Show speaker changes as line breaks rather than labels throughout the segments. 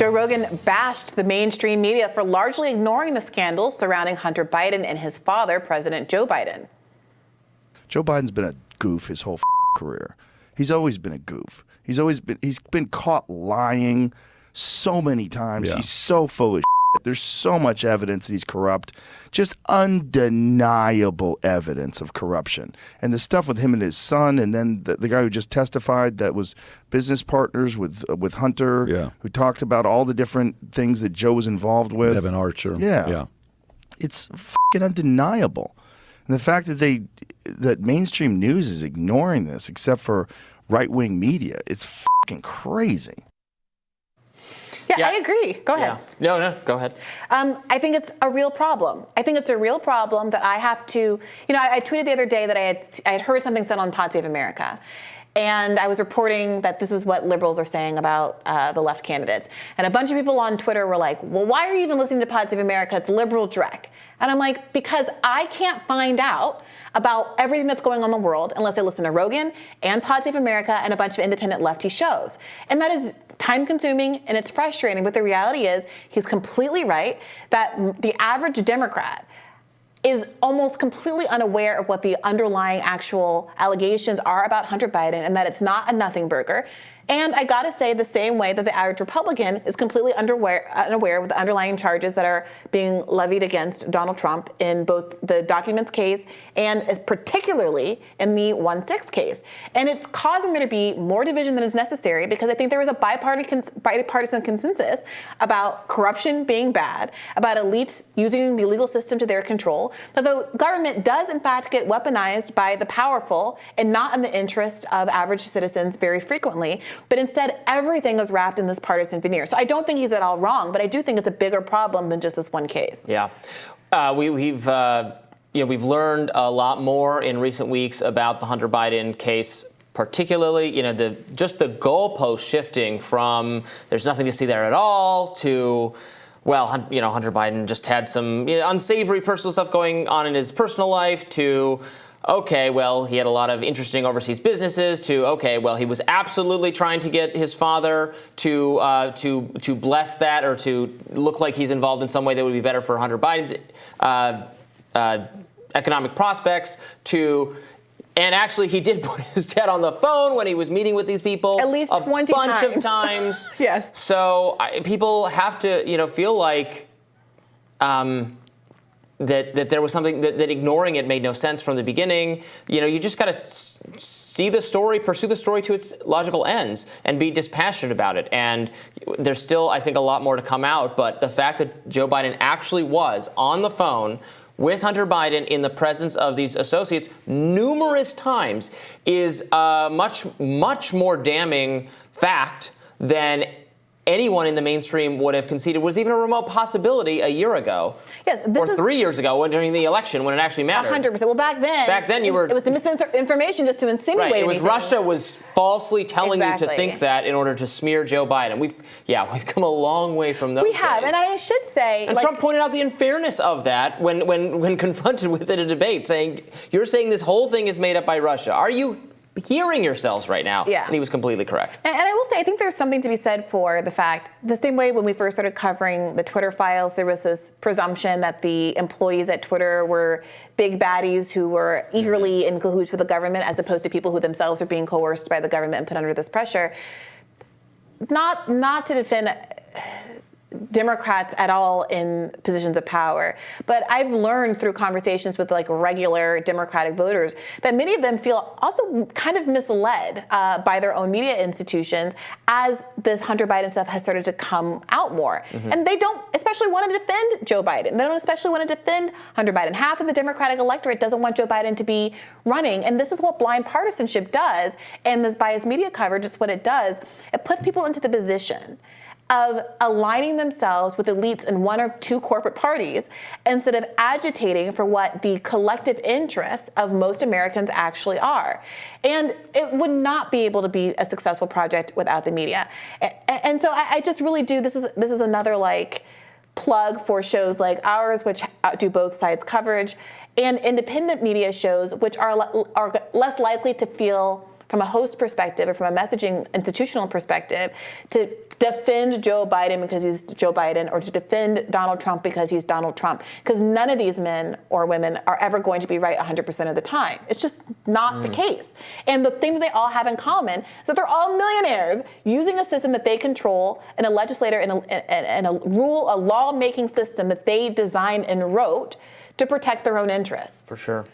Joe Rogan bashed the mainstream media for largely ignoring the scandals surrounding Hunter Biden and his father, President Joe Biden.
Joe Biden's been a goof his whole career. He's always been a goof. He's been caught lying so many times. Yeah. He's so full of shit. There's so much evidence that he's corrupt. Just undeniable evidence of corruption. And the stuff with him and his son, and then the guy who just testified that was business partners with Hunter, who talked about all the different things that Joe was involved with.
Evan Archer.
Yeah. It's fucking undeniable. And the fact that mainstream news is ignoring this, except for right-wing media, it's fucking crazy.
Yeah, I agree. Go ahead.
Yeah. No, go ahead.
I think it's a real problem. I think it's a real problem that I have to, I tweeted the other day that I had heard something said on Pod Save America. And I was reporting that this is what liberals are saying about the left candidates. And a bunch of people on Twitter were like, well, why are you even listening to Pod Save America? It's liberal dreck. And I'm like, because I can't find out about everything that's going on in the world unless I listen to Rogan and Pod Save America and a bunch of independent lefty shows. And that is time consuming and it's frustrating. But the reality is he's completely right that the average Democrat is almost completely unaware of what the underlying actual allegations are about Hunter Biden and that it's not a nothing burger. And I gotta say, the same way that the average Republican is completely unaware of the underlying charges that are being levied against Donald Trump in both the documents case and particularly in the 1-6 case. And it's causing there to be more division than is necessary because I think there is a bipartisan consensus about corruption being bad, about elites using the legal system to their control, that the government does in fact get weaponized by the powerful and not in the interest of average citizens very frequently. But instead, everything is wrapped in this partisan veneer. So I don't think he's at all wrong, but I do think it's a bigger problem than just this one case.
Yeah, we've learned a lot more in recent weeks about the Hunter Biden case. Particularly, the goalpost shifting from there's nothing to see there at all to, well, Hunter Biden just had some unsavory personal stuff going on in his personal life to, okay, well, he had a lot of interesting overseas businesses to, okay, well, he was absolutely trying to get his father to bless that or to look like he's involved in some way that would be better for Hunter Biden's economic prospects to, and actually he did put his dad on the phone when he was meeting with these people.
At least 20 times.
A bunch of times.
Yes.
So people have to, feel like that there was something that ignoring it made no sense from the beginning. You just got to see the story, pursue the story to its logical ends, and be dispassionate about it. And there's still, I think, a lot more to come out. But the fact that Joe Biden actually was on the phone with Hunter Biden in the presence of these associates numerous times is a much more damning fact than anyone in the mainstream would have conceded was even a remote possibility a year ago.
Yes,
or 3 years ago during the election when it actually mattered.
100%. Well, back then
you were.
It was misinformation just to insinuate.
Right. It was
anything.
Russia was falsely telling you to think that in order to smear Joe Biden. We've come a long way from those.
We have,
days.
and I should say,
and Trump pointed out the unfairness of that when confronted with it in a debate, saying, "You're saying this whole thing is made up by Russia. Are you hearing yourselves right now?"
Yeah.
And he was completely correct.
And I will say, I think there's something to be said for the fact, the same way when we first started covering the Twitter files, there was this presumption that the employees at Twitter were big baddies who were eagerly in cahoots with the government as opposed to people who themselves are being coerced by the government and put under this pressure. Not to defend Democrats at all in positions of power. But I've learned through conversations with regular Democratic voters that many of them feel also kind of misled by their own media institutions as this Hunter Biden stuff has started to come out more. Mm-hmm. And they don't especially want to defend Joe Biden. They don't especially want to defend Hunter Biden. Half of the Democratic electorate doesn't want Joe Biden to be running. And this is what blind partisanship does. And this biased media coverage is what it does. It puts people into the position of aligning themselves with elites in one or two corporate parties instead of agitating for what the collective interests of most Americans actually are. And it would not be able to be a successful project without the media. And so I just really do, this is another plug for shows like ours, which do both sides coverage, and independent media shows, which are less likely to feel from a host perspective or from a messaging institutional perspective to defend Joe Biden because he's Joe Biden or to defend Donald Trump because he's Donald Trump. Because none of these men or women are ever going to be right 100% of the time. It's just not the case. And the thing that they all have in common is that they're all millionaires using a system that they control and a legislator and a law-making system that they designed and wrote to protect their own interests.
For sure.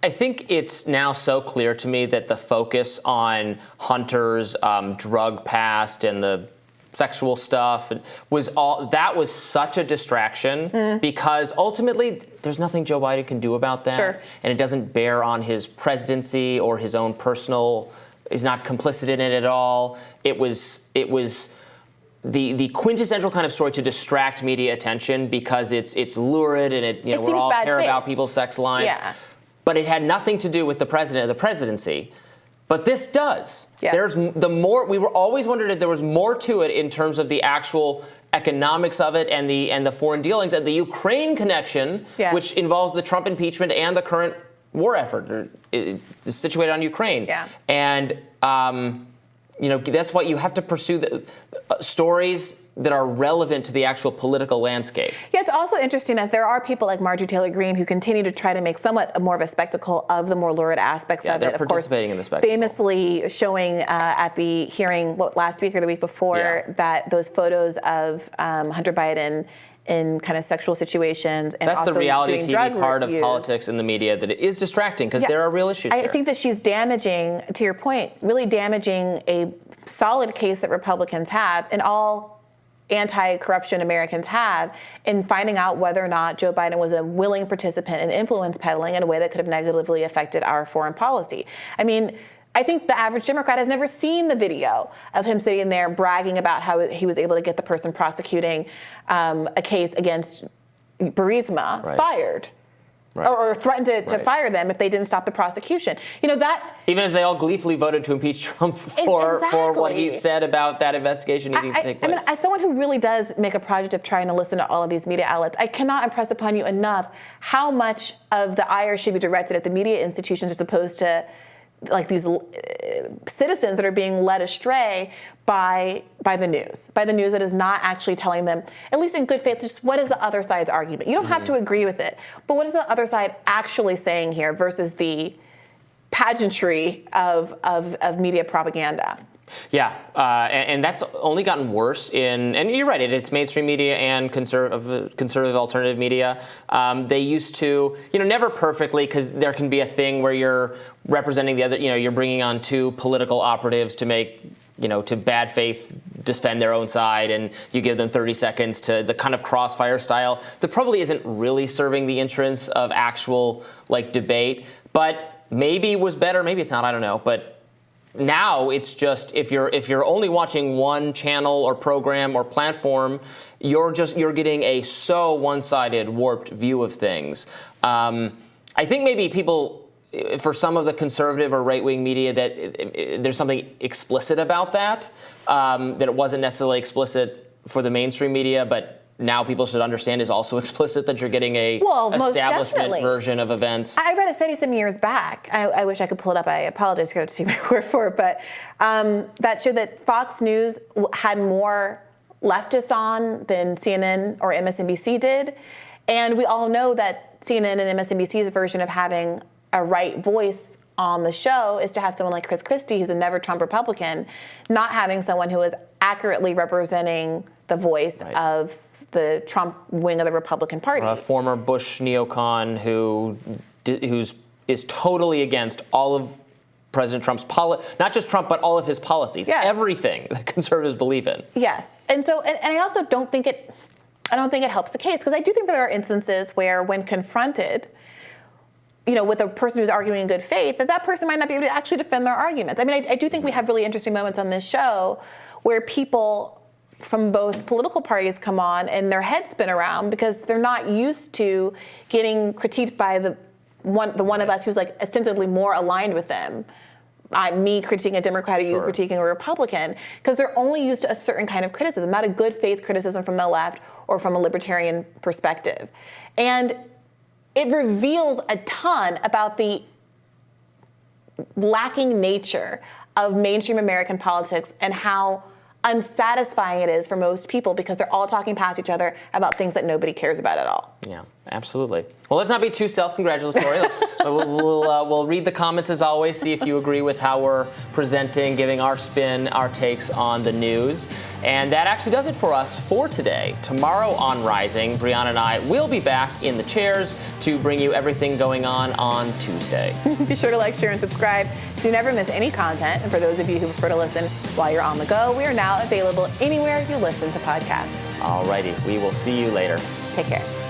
I think it's now so clear to me that the focus on Hunter's drug past and the sexual stuff was such a distraction because ultimately there's nothing Joe Biden can do about that.
Sure.
And it doesn't bear on his presidency or his own personal, he's not complicit in it at all. It was the quintessential kind of story to distract media attention because it's lurid and we're all care about people's sex lives.
Yeah.
But it had nothing to do with the president or the presidency. But this does.
Yeah.
We were always wondering if there was more to it in terms of the actual economics of it and the foreign dealings and the Ukraine connection, which involves the Trump impeachment and the current war effort situated on Ukraine.
Yeah.
And that's why you have to pursue the stories that are relevant to the actual political landscape.
Yeah, it's also interesting that there are people like Marjorie Taylor Greene who continue to try to make somewhat more of a spectacle of the more lurid aspects of it.
They're participating in the spectacle.
Famously showing at the hearing last week or the week before that those photos of Hunter Biden in kind of sexual situations and
that's
also
the reality
doing
TV
drug
part
reviews.
Of politics in the media that it is distracting because there are real issues
I
there.
think that she's damaging, to your point, really damaging a solid case that Republicans have and all anti-corruption Americans have in finding out whether or not Joe Biden was a willing participant in influence peddling in a way that could have negatively affected our foreign policy. I mean, I think the average Democrat has never seen the video of him sitting there bragging about how he was able to get the person prosecuting a case against Burisma fired.
Right.
Or threatened to fire them if they didn't stop the prosecution.
Even as they all gleefully voted to impeach Trump for what he said about that investigation needing to take place.
I mean, as someone who really does make a project of trying to listen to all of these media outlets, I cannot impress upon you enough how much of the ire should be directed at the media institutions as opposed to like these citizens that are being led astray by the news that is not actually telling them, at least in good faith, just what is the other side's argument. You don't have to agree with it, but what is the other side actually saying here versus the pageantry of media propaganda?
Yeah, and that's only gotten worse and you're right, it's mainstream media and conservative alternative media. They used to, never perfectly, because there can be a thing where you're representing the other, you're bringing on two political operatives to make, to bad faith defend their own side, and you give them 30 seconds to the kind of crossfire style that probably isn't really serving the interests of actual, debate, but maybe was better, maybe it's not, I don't know, but now it's just if you're only watching one channel or program or platform, you're getting a so one-sided, warped view of things. I think maybe people, for some of the conservative or right-wing media, that there's something explicit about that it wasn't necessarily explicit for the mainstream media, but now people should understand is also explicit that you're getting a establishment version of events.
I read a study some years back. I wish I could pull it up. I apologize for taking my word for it, but that showed that Fox News had more leftists on than CNN or MSNBC did. And we all know that CNN and MSNBC's version of having a right voice on the show is to have someone like Chris Christie, who's a never Trump Republican, not having someone who is accurately representing the voice of the Trump wing of the Republican Party.
A former Bush neocon who is totally against all of President Trump's not just Trump, but all of his policies, everything that conservatives believe in.
Yes, and so, and I also don't think it helps the case, because I do think there are instances where, when confronted, with a person who's arguing in good faith, that person might not be able to actually defend their arguments. I mean, I do think we have really interesting moments on this show where people from both political parties come on and their heads spin around because they're not used to getting critiqued by the one of us who's ostensibly more aligned with them. Me critiquing a Democrat or you critiquing a Republican, because they're only used to a certain kind of criticism, not a good faith criticism from the left or from a libertarian perspective. And it reveals a ton about the lacking nature of mainstream American politics and how unsatisfying it is for most people because they're all talking past each other about things that nobody cares about at all.
Yeah, absolutely. Well, let's not be too self-congratulatory. We'll read the comments as always, see if you agree with how we're presenting, giving our spin, our takes on the news. And that actually does it for us for today. Tomorrow on Rising, Brianna and I will be back in the chairs to bring you everything going on Tuesday.
Be sure to like, share, and subscribe so you never miss any content. And for those of you who prefer to listen while you're on the go, we are now available anywhere you listen to podcasts.
All righty. We will see you later.
Take care.